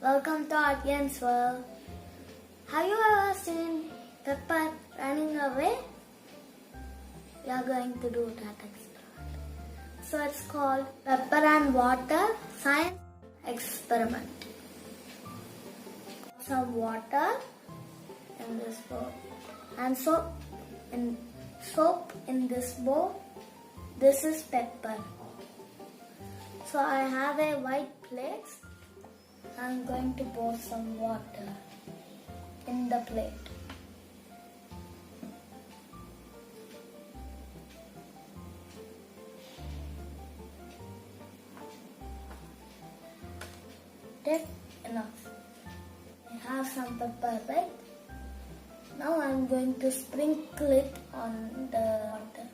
Welcome to Aadhyaan's world. Have you ever seen Pepper running away? We are going to do that experiment. So it's called Pepper and Water Science Experiment. Some water in this bowl and soap in this bowl. This is pepper. So I have a white plate. I'm going to pour some water in the plate. That's enough. I have some pepper, right? Now I'm going to sprinkle it on the water.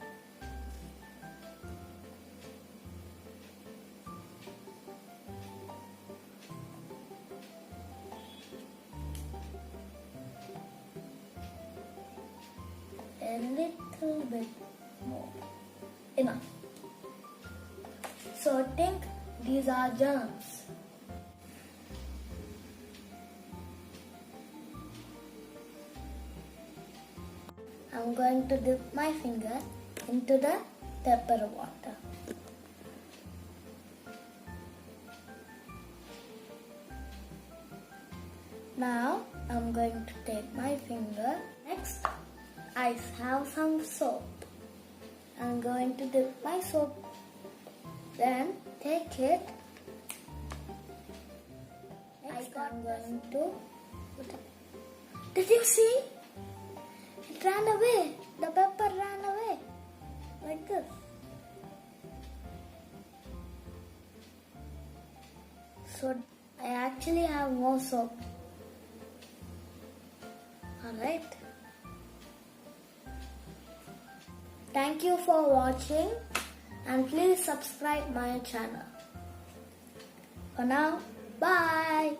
A little bit more. Enough. So I think these are germs. I'm going to dip my finger into the pepper water. Now I'm going to take my finger. Next, I have some soap. I'm going to dip my soap. Then take it. Next, I'm going to put it. Did you see? It ran away. The pepper ran away. Like this. So I actually have more soap. Alright. Thank you for watching and please subscribe my channel. For now, bye.